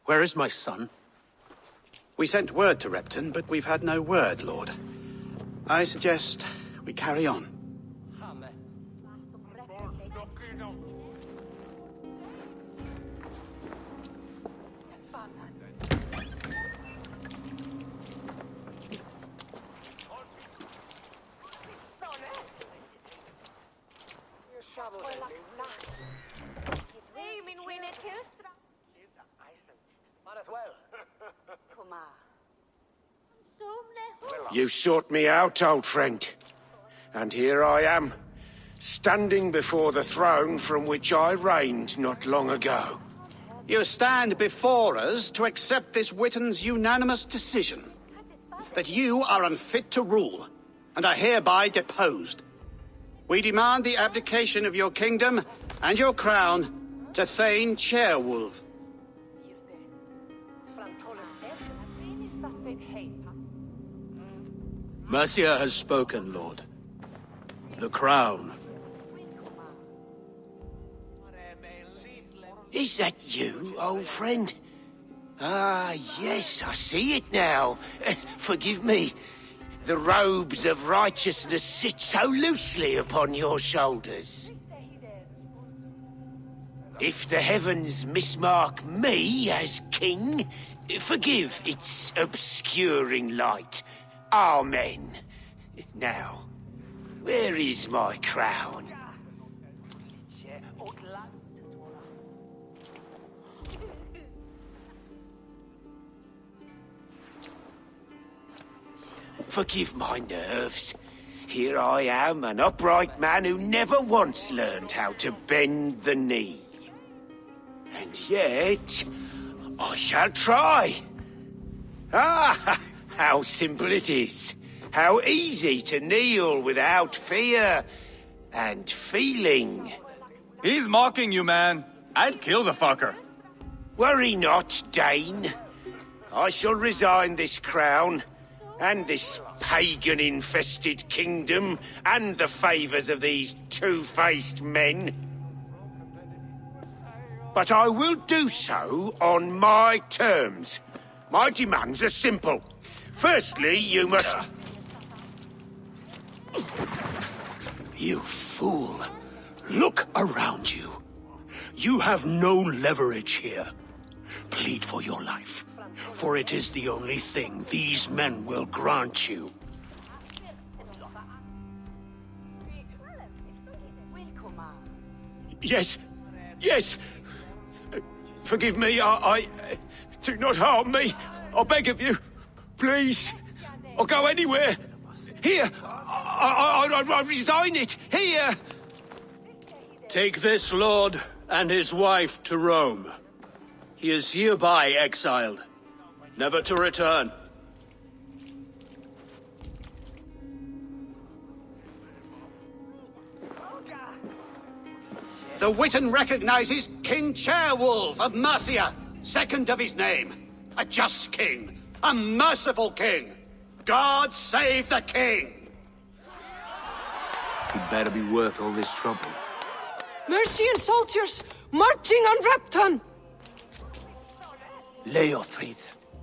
Where is my son? We sent word to Repton, but we've had no word, Lord. I suggest we carry on. You sought me out, old friend. And here I am, standing before the throne from which I reigned not long ago. You stand before us to accept this Witten's unanimous decision. That you are unfit to rule, and are hereby deposed. We demand the abdication of your kingdom and your crown to Thane Chairwolf. Mercia has spoken, Lord. The crown. Is that you, old friend? Ah, yes, I see it now. Forgive me. The robes of righteousness sit so loosely upon your shoulders. If the heavens mismark me as king, forgive its obscuring light. Amen. Now, where is my crown? Forgive my nerves. Here I am, an upright man who never once learned how to bend the knee. And yet, I shall try. Ah, how simple it is. How easy to kneel without fear and feeling. He's mocking you, man. I'd kill the fucker. Worry not, Dane. I shall resign this crown, and this pagan-infested kingdom, and the favors of these two-faced men. But I will do so on my terms. My demands are simple. Firstly, you must... You fool. Look around you. You have no leverage here. Plead for your life, for it is the only thing these men will grant you. Yes, yes. Forgive me, I do not harm me. I beg of you, please. I'll go anywhere. Here, I resign it. Here. Take this lord and his wife to Rome. He is hereby exiled, never to return. The Witten recognizes King Chairwolf of Mercia, second of his name. A just king, a merciful king. God save the king! It better be worth all this trouble. Mercian soldiers marching on Repton! Leofrid.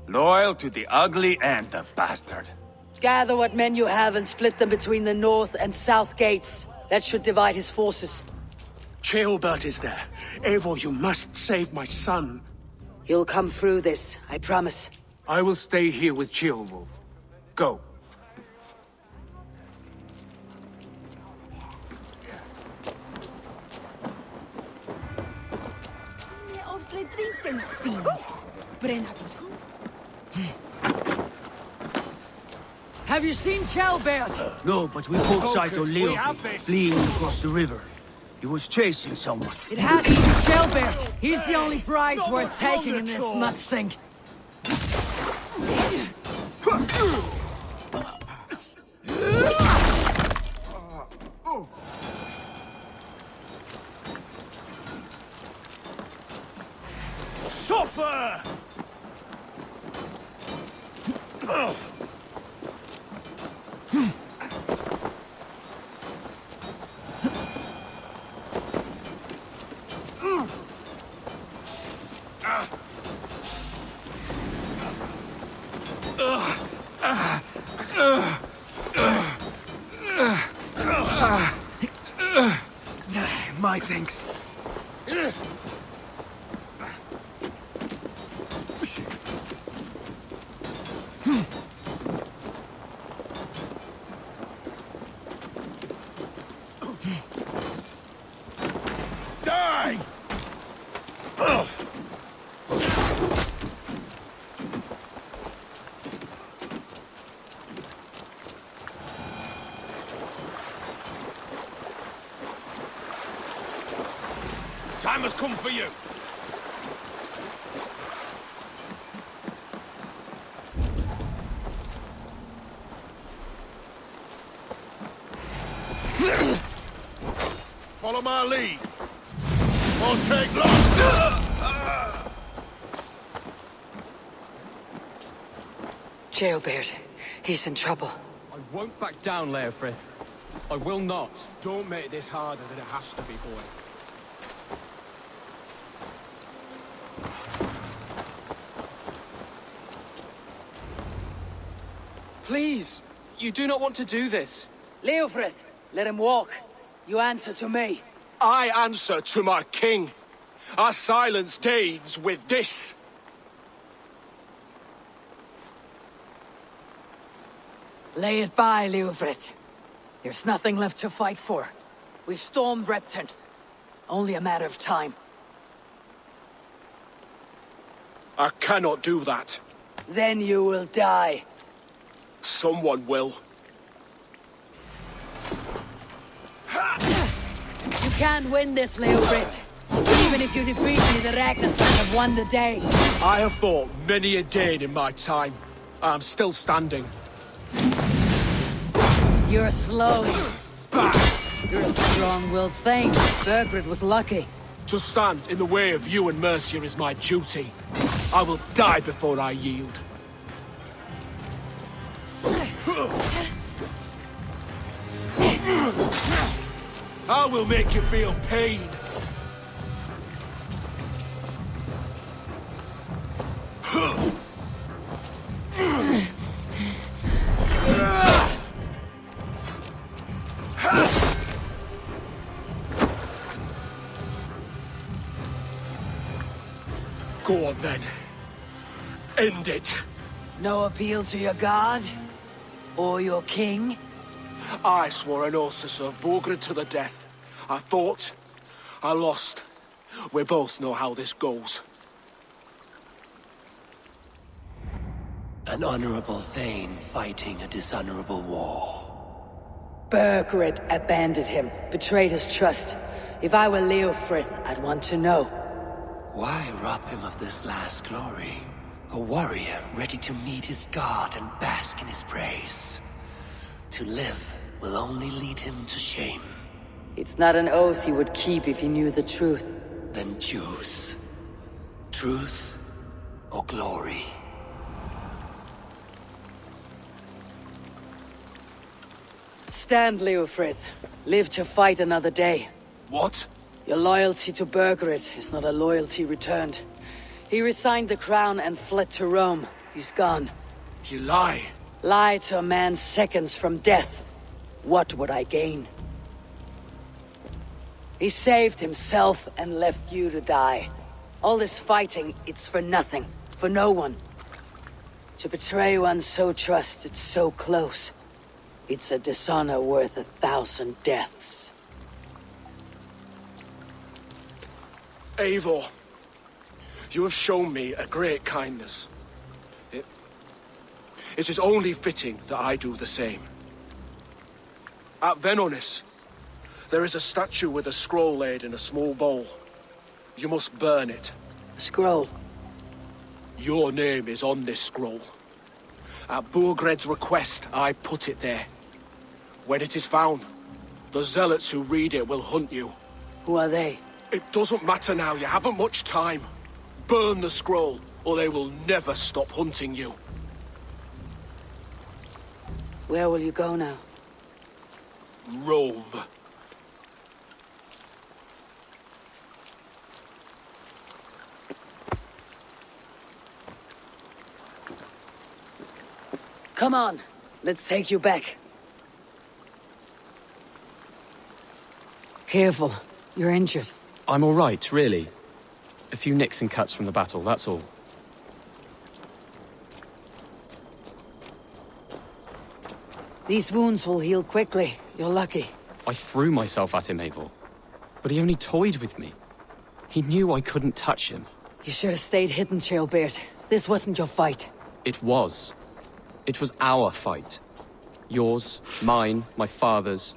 Loyal to the ugly and the bastard. Gather what men you have and split them between the north and south gates. That should divide his forces. Ceolbert is there. Eivor, you must save my son. You'll come through this, I promise. I will stay here with Ceolwulf. Go. Have you seen Ceolbert? No, but we caught sight of Leofrid fleeing across the river. He was chasing someone. It has to be Ceolbert. He's the only prize worth taking in this mud sink. Suffer! My thanks. Die! Time has come for you. Follow my lead. Won't take long. Jailbird, he's in trouble. I won't back down, Leofrith. I will not. Don't make this harder than it has to be, boy. Please, you do not want to do this. Leofrith, let him walk. You answer to me. I answer to my king. I silence Danes with this. Lay it by, Leofrith. There's nothing left to fight for. We've stormed Repton. Only a matter of time. I cannot do that. Then you will die. Someone will. You can't win this, Leofrith. Even if you defeat me, the Ragnarsson have won the day. I have fought many a Dane in my time. I'm still standing. You're slow. You're a strong-willed thing. Sigurd was lucky. To stand in the way of you and Mercia is my duty. I will die before I yield. I will make you feel pain. Go on then. End it. No appeal to your god? Or your king? I swore an oath to serve Sigurd to the death. I fought. I lost. We both know how this goes. An honorable Thane fighting a dishonorable war. Sigurd abandoned him, betrayed his trust. If I were Leofrith, I'd want to know. Why rob him of this last glory? A warrior ready to meet his god and bask in his praise. To live will only lead him to shame. It's not an oath he would keep if he knew the truth. Then choose. Truth or glory. Stand, Leofrith. Live to fight another day. What? Your loyalty to Sigurd is not a loyalty returned. He resigned the crown and fled to Rome. He's gone. You lie. Lie to a man seconds from death. What would I gain? He saved himself and left you to die. All this fighting, it's for nothing. For no one. To betray one so trusted, so close. It's a dishonor worth 1,000 deaths. Eivor, you have shown me a great kindness. It is only fitting that I do the same. At Venonis, there is a statue with a scroll laid in a small bowl. You must burn it. Scroll. Your name is on this scroll. At Sigurd's request, I put it there. When it is found, the zealots who read it will hunt you. Who are they? It doesn't matter now, you haven't much time. Burn the scroll, or they will never stop hunting you. Where will you go now? Rome. Come on, let's take you back. Careful, you're injured. I'm all right, really. A few nicks and cuts from the battle, that's all. These wounds will heal quickly. You're lucky. I threw myself at him, Eivor. But he only toyed with me. He knew I couldn't touch him. You should have stayed hidden, Chilbert. This wasn't your fight. It was. It was our fight. Yours, mine, my father's.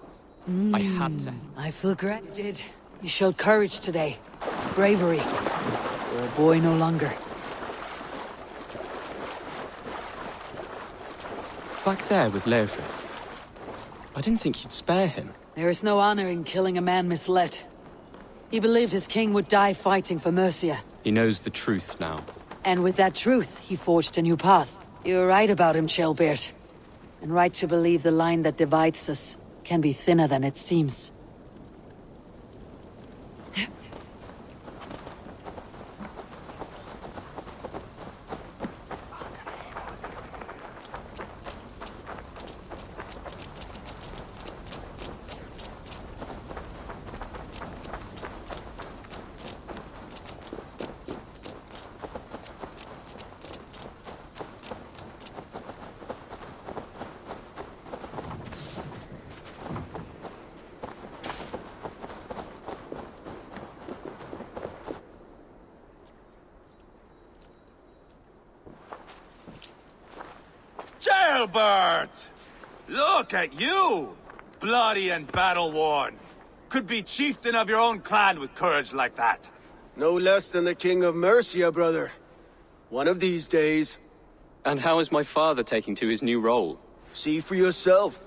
I had to. I feel great. You did. You showed courage today. Bravery. You're a boy no longer. Back there with Leofrith. I didn't think you'd spare him. There is no honor in killing a man misled. He believed his king would die fighting for Mercia. He knows the truth now. And with that truth, he forged a new path. You were right about him, Chilbert. And right to believe the line that divides us can be thinner than it seems. Jailbird! Look at you! Bloody and battle-worn. Could be chieftain of your own clan with courage like that. No less than the king of Mercia, brother. One of these days. And how is my father taking to his new role? See for yourself.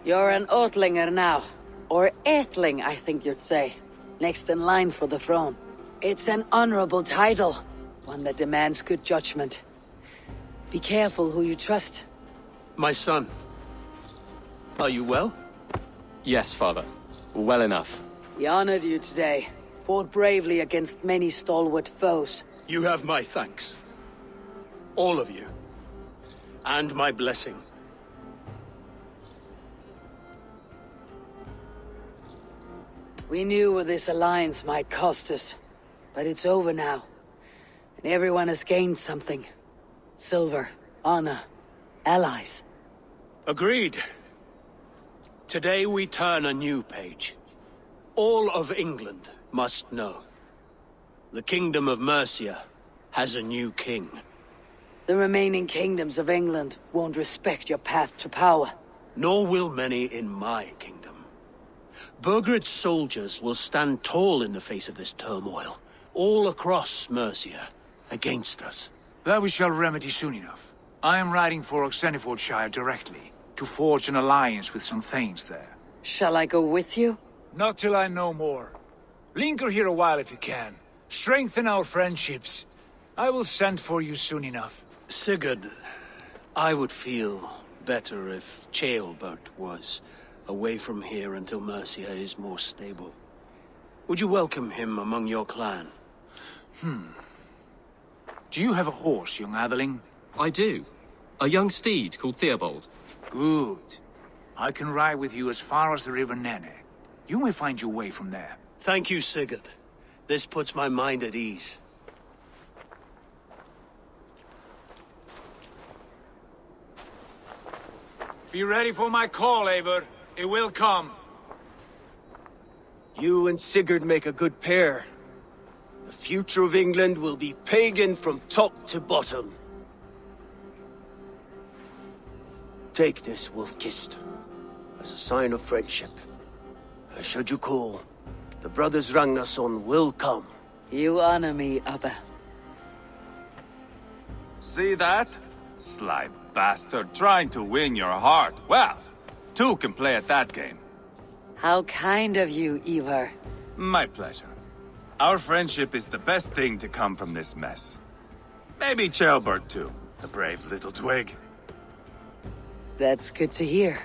You're an Oatlinger now. Or Aethling, I think you'd say. Next in line for the throne. It's an honorable title. One that demands good judgment. Be careful who you trust. My son. Are you well? Yes, father. Well enough. We honored you today. Fought bravely against many stalwart foes. You have my thanks. All of you. And my blessing. We knew what this alliance might cost us. But it's over now. And everyone has gained something. Silver, honor, allies. Agreed. Today we turn a new page. All of England must know. The Kingdom of Mercia has a new king. The remaining kingdoms of England won't respect your path to power. Nor will many in my kingdom. Burgred's soldiers will stand tall in the face of this turmoil, all across Mercia. Against us. That we shall remedy soon enough. I am riding for Oxenfordshire directly, to forge an alliance with some thanes there. Shall I go with you? Not till I know more. Linger here a while if you can. Strengthen our friendships. I will send for you soon enough. Sigurd, I would feel better if Ceolbert was away from here until Mercia is more stable. Would you welcome him among your clan? Do you have a horse, young Atheling? I do. A young steed called Theobald. Good. I can ride with you as far as the River Nene. You may find your way from there. Thank you, Sigurd. This puts my mind at ease. Be ready for my call, Eivor. It will come. You and Sigurd make a good pair. The future of England will be pagan from top to bottom. Take this, Wolf-Kissed, as a sign of friendship. And should you call, the brothers Ragnarsson will come. You honor me, Abba. See that? Sly bastard trying to win your heart. Well, two can play at that game. How kind of you, Eivor. My pleasure. Our friendship is the best thing to come from this mess. Maybe Ceolbert too, the brave little twig. That's good to hear.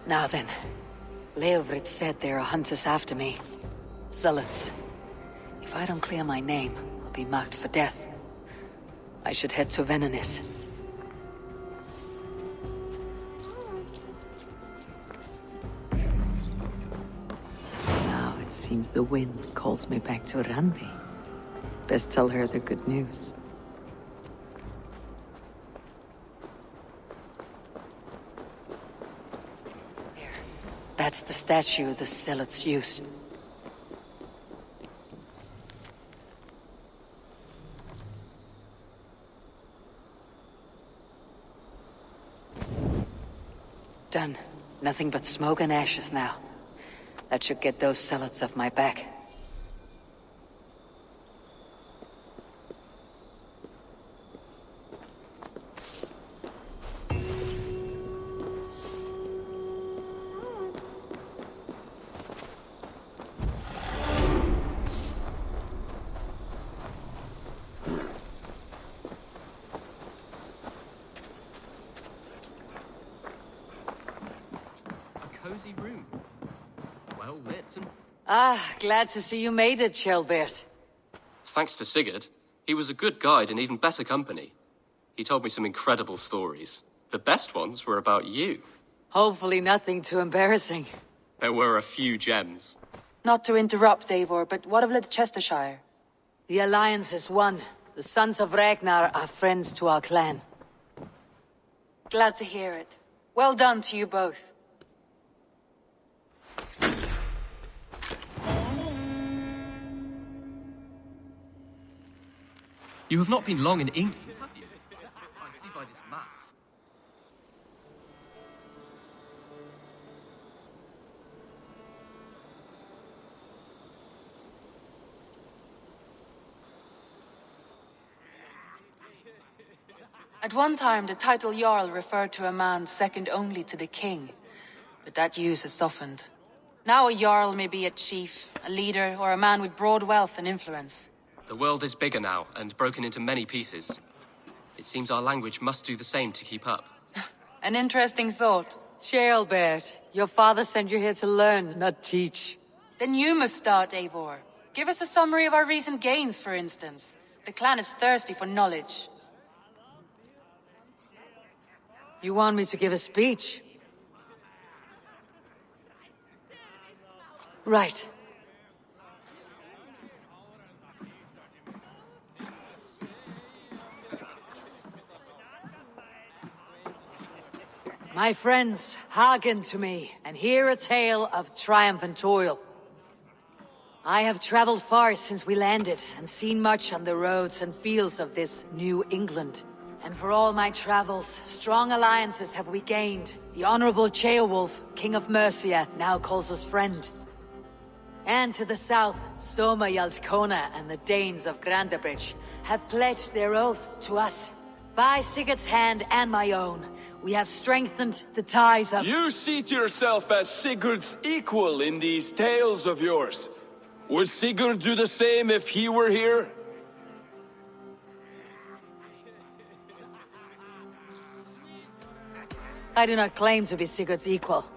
Now then, Leofrid said there are hunters after me. Zealots. If I don't clear my name, I'll be marked for death. I should head to Venenis. Now it seems the wind calls me back to Randvi. Best tell her the good news. That's the statue the zealots use. Done. Nothing but smoke and ashes now. That should get those zealots off my back. Cozy room. Well lit and... Ah, glad to see you made it, Ceolbert. Thanks to Sigurd, he was a good guide and even better company. He told me some incredible stories. The best ones were about you. Hopefully nothing too embarrassing. There were a few gems. Not to interrupt, Eivor, but what of Leicestershire? The Alliance is won. The Sons of Ragnar are friends to our clan. Glad to hear it. Well done to you both. You have not been long in England, have you? I see by this map. At one time, the title Jarl referred to a man second only to the king. But that use has softened. Now a Jarl may be a chief, a leader, or a man with broad wealth and influence. The world is bigger now, and broken into many pieces. It seems our language must do the same to keep up. An interesting thought. Ceolbert, your father sent you here to learn, not teach. Then you must start, Eivor. Give us a summary of our recent gains, for instance. The clan is thirsty for knowledge. You want me to give a speech? Right. My friends, hearken to me, and hear a tale of triumph and toil. I have traveled far since we landed, and seen much on the roads and fields of this New England. And for all my travels, strong alliances have we gained. The Honorable Ceolwulf, King of Mercia, now calls us friend. And to the south, Soma Jarlskona and the Danes of Grandabridge have pledged their oaths to us. By Sigurd's hand and my own, we have strengthened the ties of— You seat yourself as Sigurd's equal in these tales of yours. Would Sigurd do the same if he were here? I do not claim to be Sigurd's equal,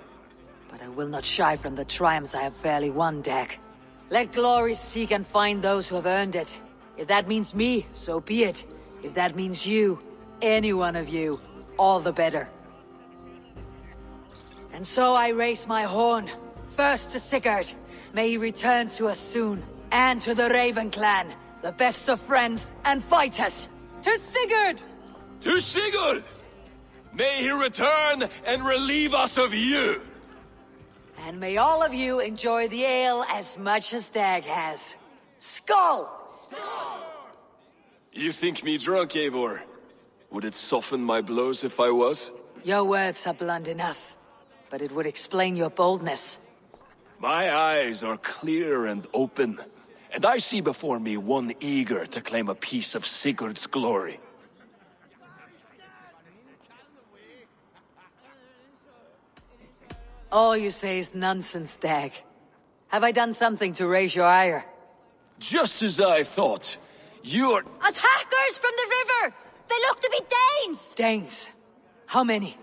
but I will not shy from the triumphs I have fairly won, Dag. Let glory seek and find those who have earned it. If that means me, so be it. If that means you, any one of you, all the better. And so I raise my horn, first to Sigurd. May he return to us soon. And to the Raven clan, the best of friends and fighters. To Sigurd! To Sigurd! May he return and relieve us of you! And may all of you enjoy the ale as much as Dag has. Skull! You think me drunk, Eivor? Would it soften my blows if I was? Your words are blunt enough, but it would explain your boldness. My eyes are clear and open, and I see before me one eager to claim a piece of Sigurd's glory. All you say is nonsense, Dag. Have I done something to raise your ire? Just as I thought. You're... Attackers from the river! They look to be Danes! Danes? How many?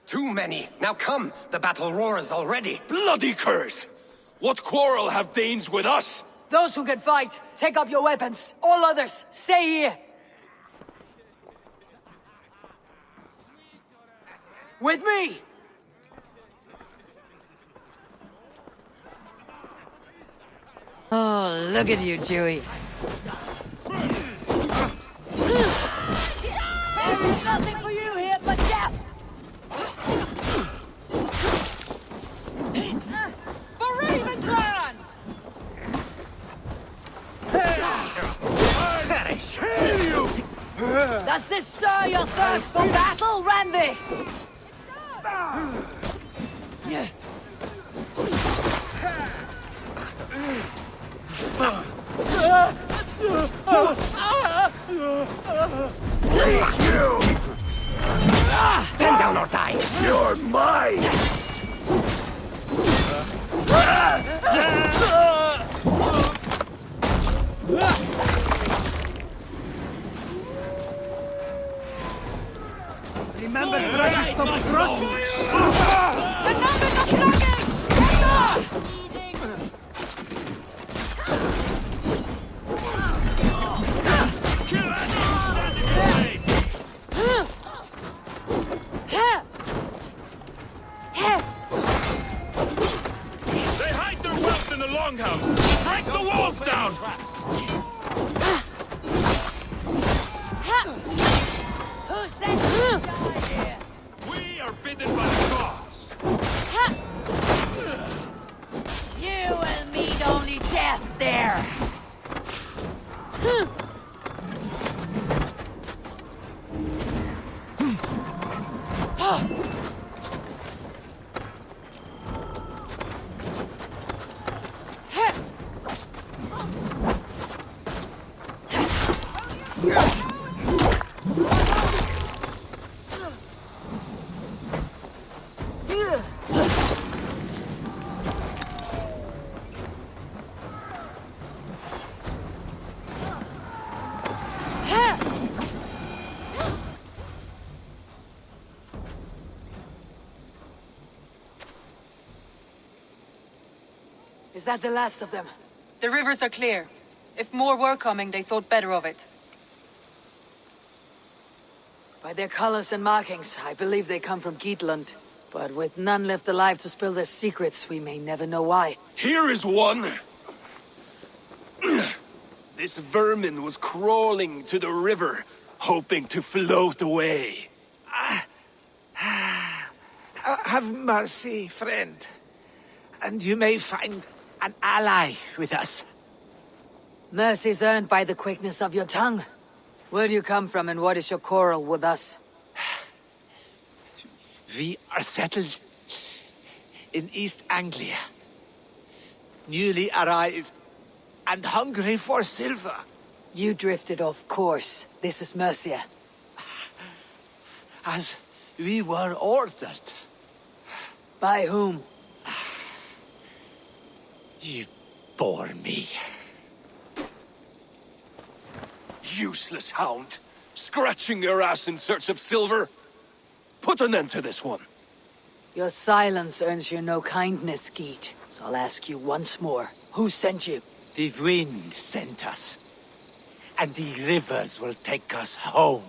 Too many. Now come, the battle roars already. Bloody curs! What quarrel have Danes with us? Those who can fight, take up your weapons. All others, stay here. With me! Oh, look at you, Dewey. There is nothing for you here but death! For Ravenclan! Kill you! Does this stir your thirst for battle, Randvi? Stand down or die! You're mine! Remember Christ of the cross? The numbers are plugging! Get off! They hide their wealth in the longhouse! Break the walls down! Who sent you to die here? We are bidden by the gods! You will meet only death there! Is that the last of them? The rivers are clear. If more were coming, they thought better of it. By their colors and markings, I believe they come from Geatland. But with none left alive to spill their secrets, we may never know why. Here is one! This vermin was crawling to the river, hoping to float away. Have mercy, friend. And you may find an ally with us. Mercy's earned by the quickness of your tongue. Where do you come from and what is your quarrel with us? We are settled in East Anglia. Newly arrived and hungry for silver. You drifted off course. This is Mercia. As we were ordered. By whom? You bore me. Useless hound! Scratching your ass in search of silver! Put an end to this one! Your silence earns you no kindness, Geet. So I'll ask you once more. Who sent you? The wind sent us. And the rivers will take us home.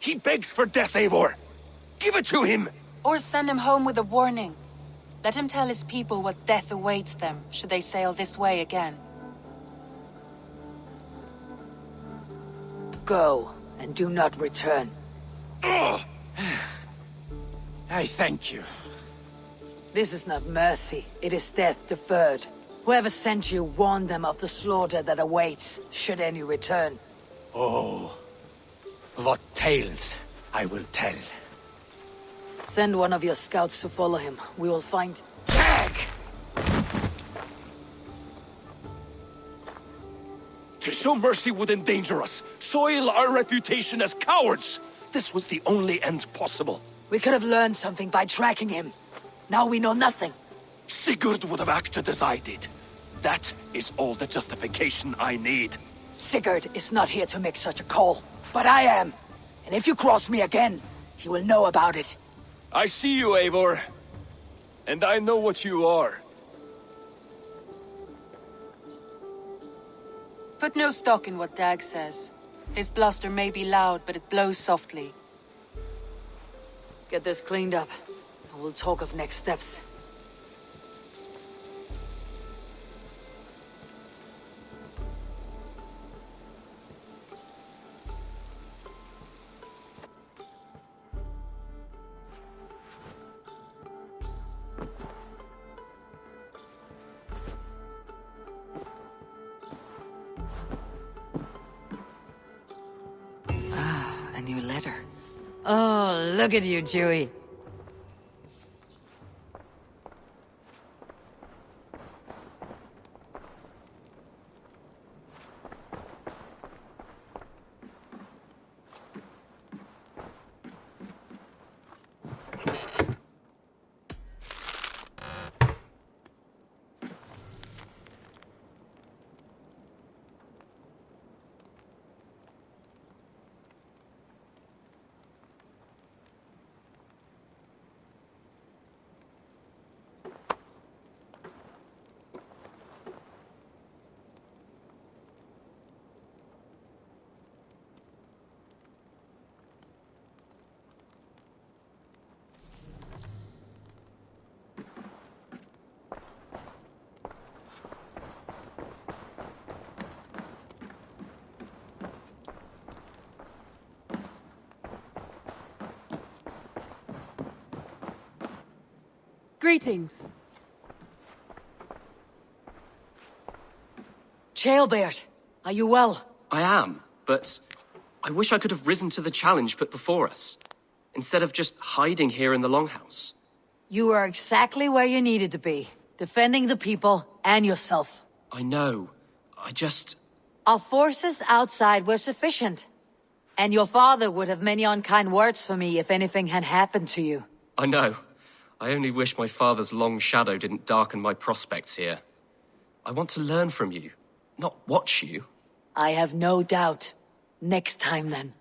He begs for death, Eivor! Give it to him! Or send him home with a warning. Let him tell his people what death awaits them, should they sail this way again. Go, and do not return. I thank you. This is not mercy, it is death deferred. Whoever sent you warned them of the slaughter that awaits, should any return. Oh, what tales I will tell. Send one of your scouts to follow him. We will find... Dag! To show mercy would endanger us, soil our reputation as cowards. This was the only end possible. We could have learned something by tracking him. Now we know nothing. Sigurd would have acted as I did. That is all the justification I need. Sigurd is not here to make such a call. But I am. And if you cross me again, he will know about it. I see you, Eivor. And I know what you are. Put no stock in what Dag says. His bluster may be loud, but it blows softly. Get this cleaned up, and we'll talk of next steps. A new letter. Oh, look at you, Dewey. Greetings. Jailbird, are you well? I am, but I wish I could have risen to the challenge put before us, instead of just hiding here in the Longhouse. You are exactly where you needed to be, defending the people and yourself. I know. I just... Our forces outside were sufficient. And your father would have many unkind words for me if anything had happened to you. I know. I only wish my father's long shadow didn't darken my prospects here. I want to learn from you, not watch you. I have no doubt. Next time, then.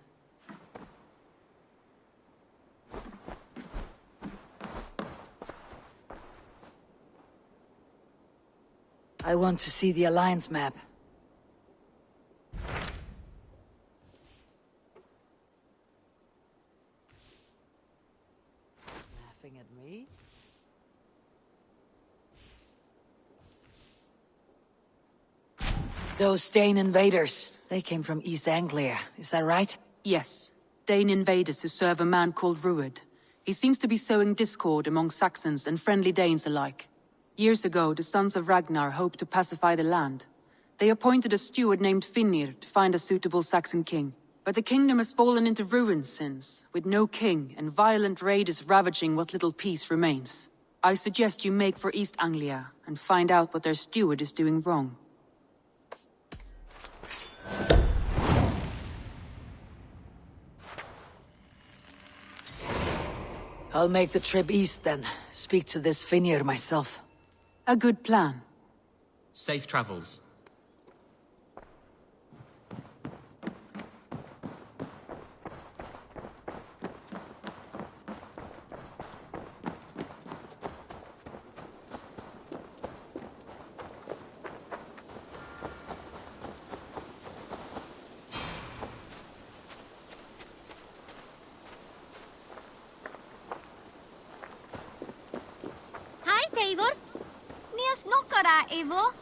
I want to see the Alliance map. Laughing at me? Those Dane invaders, they came from East Anglia, is that right? Yes. Dane invaders who serve a man called Ruud. He seems to be sowing discord among Saxons and friendly Danes alike. Years ago, the sons of Ragnar hoped to pacify the land. They appointed a steward named Finnir to find a suitable Saxon king. But the kingdom has fallen into ruins since, with no king and violent raiders ravaging what little peace remains. I suggest you make for East Anglia and find out what their steward is doing wrong. I'll make the trip east then. Speak to this Finnir myself. A good plan. Safe travels. Eivor. Níos nokkara, Eivor.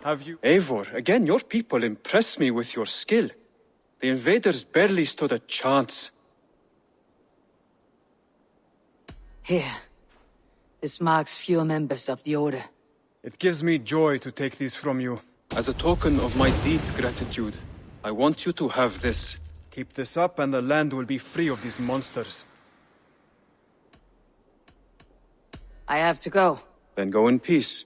Have you... Eivor, again, your people impress me with your skill. The invaders barely stood a chance. Here. This marks fewer members of the Order. It gives me joy to take these from you. As a token of my deep gratitude, I want you to have this. Keep this up and the land will be free of these monsters. I have to go. Then go in peace.